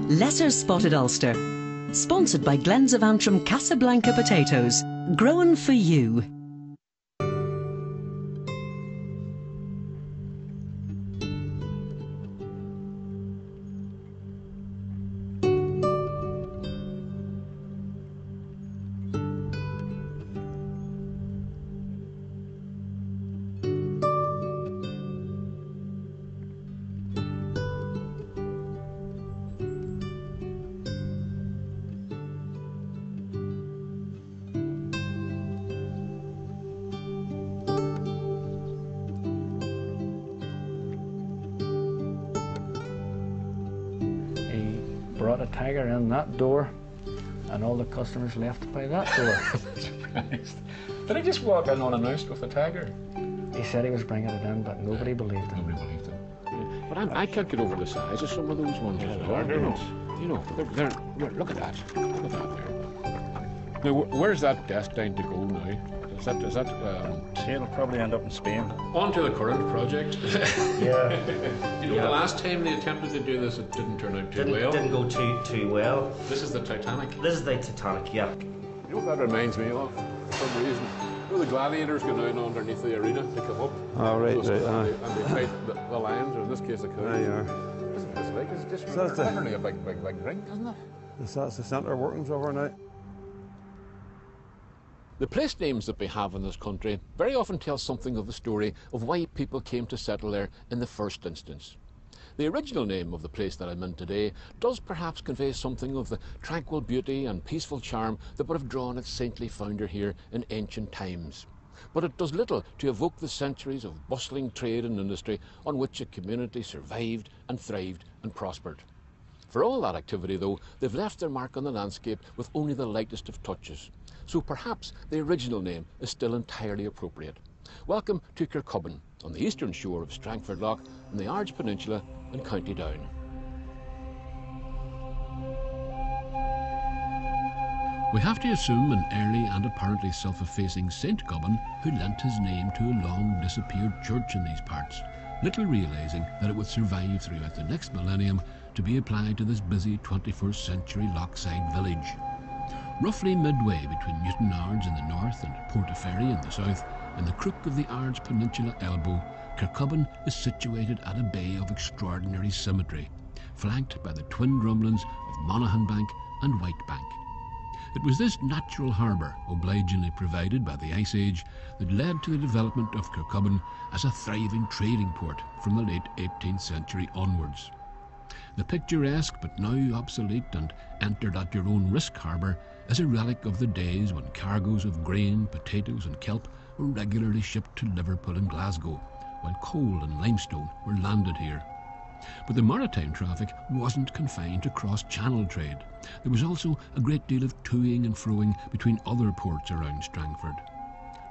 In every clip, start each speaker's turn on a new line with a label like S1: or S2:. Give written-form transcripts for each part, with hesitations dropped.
S1: Lesser Spotted Ulster. Sponsored by Glens of Antrim Casablanca potatoes. Grown for you.
S2: Brought a tiger in that door, and all the customers left by that door.
S3: Surprised. Did he just walk in unannounced with a tiger?
S2: He said he was bringing it in, but nobody believed him.
S3: Nobody believed him. Yeah. But I can't get over the size of some of those ones as well. They're look at that. Look at that there. Now, where's that destined to go now? Is that
S4: It'll probably end up in Spain.
S3: On to the current project.
S4: Yeah.
S3: The last time they attempted to do this, it didn't turn out too well.
S4: Didn't go too well.
S3: This is the Titanic.
S4: This is the Titanic, yeah.
S3: You know what that reminds me of, for some reason? You know the gladiators go down underneath the arena to come up?
S5: Oh, right,
S3: so,
S5: right.
S3: And they fight the lions, or in this case the cows.
S5: There you are.
S3: Isn't this like? It's just
S5: So that's
S3: literally a big ring, isn't it?
S5: That's the centre workings over now.
S3: The place names that we have in this country very often tell something of the story of why people came to settle there in the first instance. The original name of the place that I'm in today does perhaps convey something of the tranquil beauty and peaceful charm that would have drawn its saintly founder here in ancient times. But it does little to evoke the centuries of bustling trade and industry on which a community survived and thrived and prospered. For all that activity, though, they've left their mark on the landscape with only the lightest of touches. So perhaps the original name is still entirely appropriate. Welcome to Kirkcudbright, on the eastern shore of Strangford Lough, in the Ards Peninsula in County Down. We have to assume an early and apparently self-effacing St. Gubban who lent his name to a long-disappeared church in these parts, little realising that it would survive throughout the next millennium to be applied to this busy 21st century Lochside village. Roughly midway between Newton Ards in the north and Portaferry in the south, in the crook of the Ards Peninsula elbow, Kirkcudbright is situated at a bay of extraordinary symmetry, flanked by the twin drumlins of Monaghan Bank and White Bank. It was this natural harbour, obligingly provided by the Ice Age, that led to the development of Kirkcudbright as a thriving trading port from the late 18th century onwards. The picturesque but now obsolete and entered at your own risk harbour is a relic of the days when cargoes of grain, potatoes and kelp were regularly shipped to Liverpool and Glasgow, while coal and limestone were landed here. But the maritime traffic wasn't confined to cross-channel trade. There was also a great deal of toing and froing between other ports around Strangford.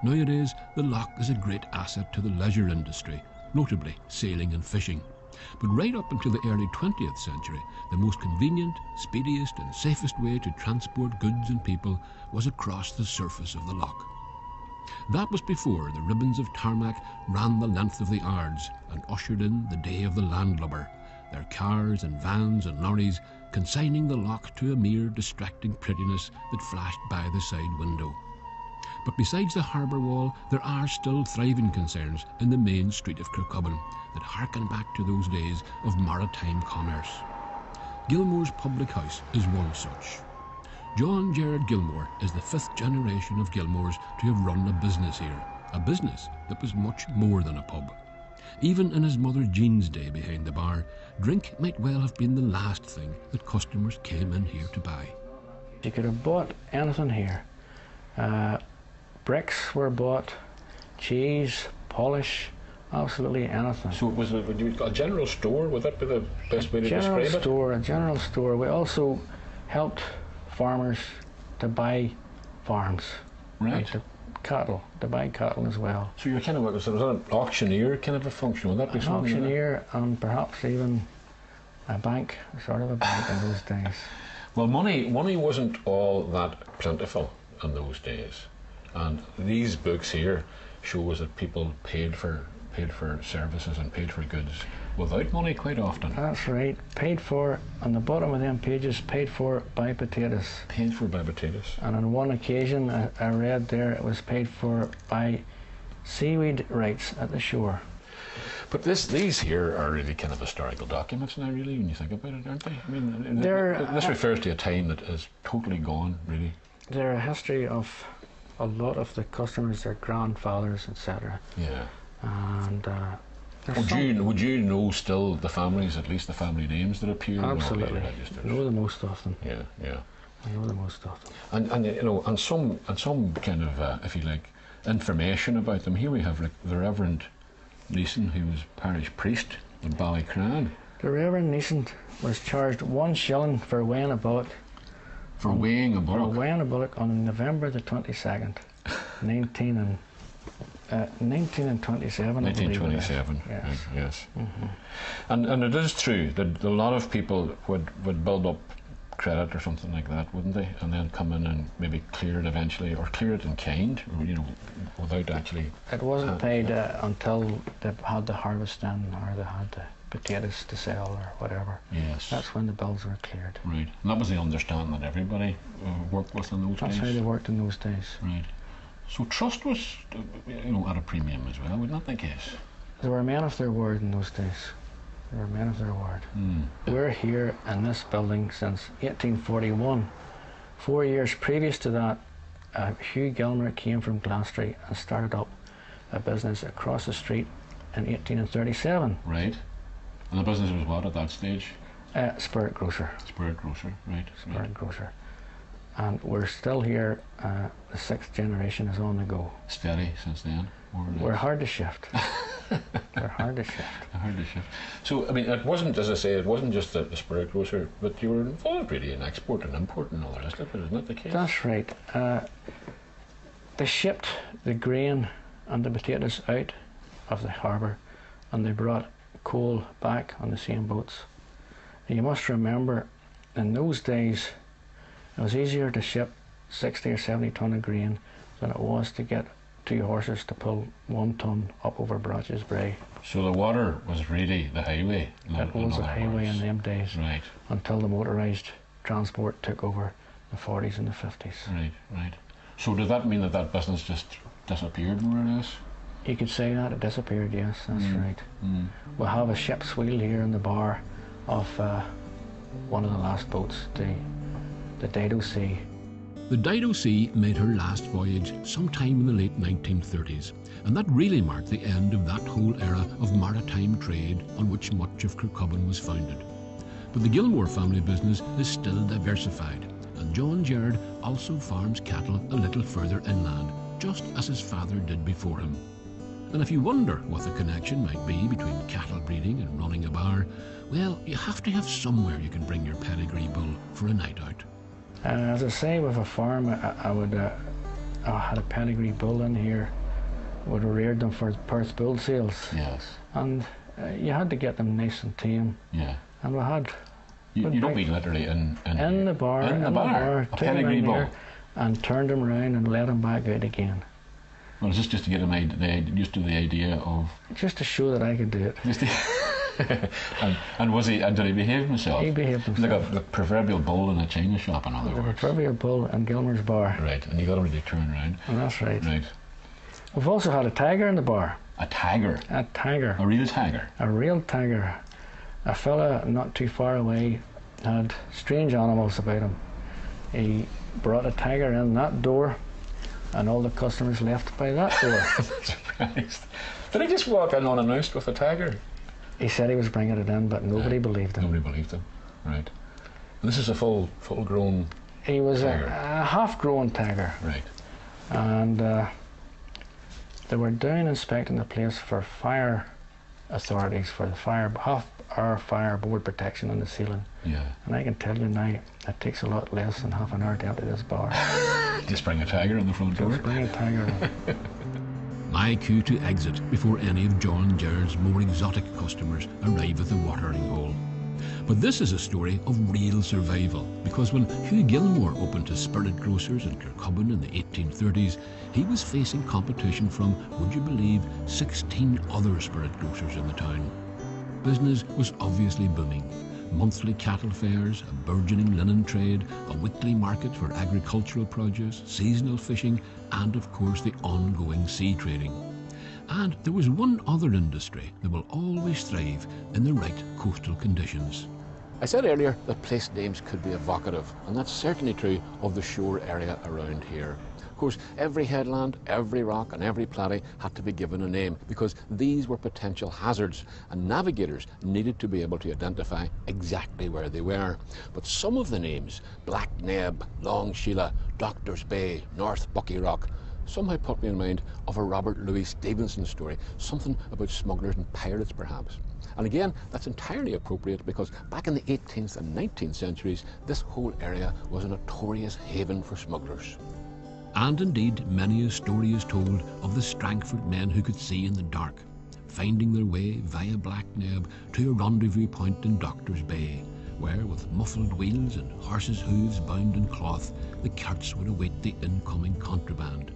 S3: Nowadays, the loch is a great asset to the leisure industry, notably sailing and fishing. But right up until the early 20th century, the most convenient, speediest and safest way to transport goods and people was across the surface of the loch. That was before the ribbons of tarmac ran the length of the Ards and ushered in the day of the landlubber, their cars and vans and lorries consigning the loch to a mere distracting prettiness that flashed by the side window. But besides the harbour wall, there are still thriving concerns in the main street of Kirkcudbright that harken back to those days of maritime commerce. Gilmore's Public House is one such. John Gerard Gilmore is the 5th generation of Gilmores to have run a business here, a business that was much more than a pub. Even in his mother Jean's day behind the bar, drink might well have been the last thing that customers came in here to buy.
S2: You could have bought anything here. Bricks were bought, cheese, polish, absolutely anything.
S3: So was it a general store? Would that be the best way to describe it?
S2: A general store. We also helped farmers to buy farms.
S3: Right.
S2: To buy cattle as well.
S3: So you're kind of was that an auctioneer kind of a function? Would that be something?
S2: An auctioneer and perhaps even a bank, sort of a bank in those days.
S3: Well, money wasn't all that plentiful in those days, and these books here show us that people paid for services and paid for goods without money quite often.
S2: That's right. Paid for, on the bottom of them pages, paid for by potatoes.
S3: Paid for by potatoes.
S2: And on one occasion, I read there, it was paid for by seaweed rights at the shore.
S3: But these here are really kind of historical documents now, really, when you think about it, aren't they? I mean, this refers to a time that is totally gone, really.
S2: They're a history of a lot of the customers, their grandfathers, etc.
S3: Yeah.
S2: And
S3: would you know still the families, at least the family names that appear?
S2: Absolutely.
S3: In
S2: Know the most of them.
S3: Yeah, yeah.
S2: I know the most of them.
S3: And you know, and some kind of, if you like, information about them. Here we have like the Reverend Neeson, who was parish priest in Ballycran.
S2: The Reverend Neeson was charged 1 shilling for weighing a bullock.
S3: For weighing a bullock?
S2: For weighing a bullock on November the 22nd, 1927, I believe it is. Yes.
S3: Yes.
S2: Mm-hmm.
S3: And it is true that a lot of people would build up credit or something like that, wouldn't they? And then come in and maybe clear it eventually, or clear it in kind, you know, without actually...
S2: It wasn't paid until they had the harvest in, or they had the potatoes to sell, or whatever.
S3: Yes.
S2: That's when the bills were cleared.
S3: Right. And that was the understanding that everybody worked with in those days?
S2: That's how they worked in those days.
S3: Right. So trust was, you know, at a premium as well, would not the case?
S2: They were men of their word in those days. They were men of their word. We're here in this building since 1841. 4 years previous to that, Hugh Gilmer came from Glasgow and started up a business across the street in 1837.
S3: Right. And the business was what at that stage?
S2: Spirit grocer.
S3: Spirit grocer, right.
S2: Spirit grocer. And we're still here. The 6th generation is on the go.
S3: Steady since then?
S2: We're hard to shift. We're hard to shift.
S3: Hard to shift. So, I mean, it wasn't, as I say, it wasn't just the spirit grocer, but you were involved really in export and import and all the rest of it, isn't that the case?
S2: That's right. They shipped the grain and the potatoes out of the harbour, and they brought coal back on the same boats. And you must remember, in those days, it was easier to ship 60 or 70 tonne of grain than it was to get 2 horses to pull 1 tonne up over Brotches Brae.
S3: So the water was really the highway?
S2: It was the highway in them days,
S3: right.
S2: Until the motorised transport took over the 40s and the 50s.
S3: Right, right. So did that mean that that business just disappeared more or less?
S2: You could say that, it disappeared, yes, that's right. We'll have a ship's wheel here in the bar of one of the last boats, the Dido Sea.
S3: The Dido Sea made her last voyage sometime in the late 1930s, and that really marked the end of that whole era of maritime trade on which much of Kirkcudbright was founded. But the Gilmore family business is still diversified, and John Gerard also farms cattle a little further inland, just as his father did before him. And if you wonder what the connection might be between cattle breeding and running a bar, well, you have to have somewhere you can bring your pedigree bull for a night out.
S2: As I say, with a farm, I had a pedigree bull in here. Would have reared them for Perth bull sales.
S3: Yes.
S2: And you had to get them nice and tame.
S3: Yeah.
S2: And we had.
S3: You don't mean literally in
S2: the bar.
S3: In the bar. A pedigree bull.
S2: And turned them round and let them back out again.
S3: Well, is this just to get them used to the idea of?
S2: Just to show that I could do it.
S3: and was he? And did he behave himself?
S2: He behaved himself.
S3: Like a proverbial bull in a china shop, in other words.
S2: The proverbial bull in Gilmer's bar.
S3: Right, and you got him to turn around.
S2: And that's right.
S3: Right.
S2: We've also had a tiger in the bar.
S3: A tiger.
S2: A tiger.
S3: A real tiger.
S2: A real tiger. A fella not too far away had strange animals about him. He brought a tiger in that door, and all the customers left by that door.
S3: Surprised. Did he just walk in unannounced with a tiger?
S2: He said he was bringing it in, but nobody believed him.
S3: Nobody believed him. Right. And this is a full-grown.
S2: He was
S3: tiger.
S2: a half-grown tiger.
S3: Right.
S2: And they were down inspecting the place for fire authorities, for the half-hour fire board protection on the ceiling.
S3: Yeah.
S2: And I can tell you now, it takes a lot less than half an hour to empty this bar.
S3: Just bring a tiger in the front door.
S2: Just bring a tiger in.
S3: My cue to exit before any of John Gerard's more exotic customers arrive at the watering hole. But this is a story of real survival, because when Hugh Gilmore opened his spirit grocers in Kirkcudbright in the 1830s, he was facing competition from, would you believe, 16 other spirit grocers in the town. Business was obviously booming. Monthly cattle fairs, a burgeoning linen trade, a weekly market for agricultural produce, seasonal fishing, and of course the ongoing sea trading. And there was one other industry that will always thrive in the right coastal conditions. I said earlier that place names could be evocative, and that's certainly true of the shore area around here. Of course, every headland, every rock and every platy had to be given a name because these were potential hazards and navigators needed to be able to identify exactly where they were. But some of the names, Black Neb, Long Sheila, Doctor's Bay, North Bucky Rock, somehow put me in mind of a Robert Louis Stevenson story, something about smugglers and pirates perhaps. And again, that's entirely appropriate because back in the 18th and 19th centuries, this whole area was a notorious haven for smugglers. And indeed, many a story is told of the Strangford men who could see in the dark, finding their way via Black Neb to a rendezvous point in Doctor's Bay, where with muffled wheels and horses' hooves bound in cloth, the carts would await the incoming contraband.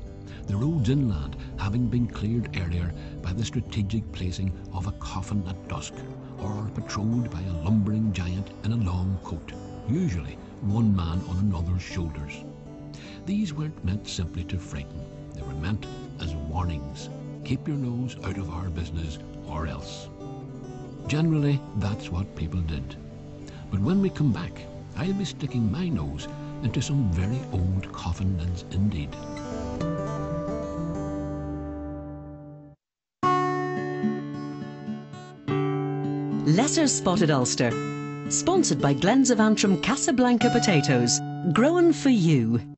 S3: The roads inland having been cleared earlier by the strategic placing of a coffin at dusk, or patrolled by a lumbering giant in a long coat, usually one man on another's shoulders. These weren't meant simply to frighten, they were meant as warnings. Keep your nose out of our business or else. Generally, that's what people did. But when we come back, I'll be sticking my nose into some very old coffin lids indeed.
S1: Lesser Spotted Ulster. Sponsored by Glens of Antrim Casablanca Potatoes. Grown for you.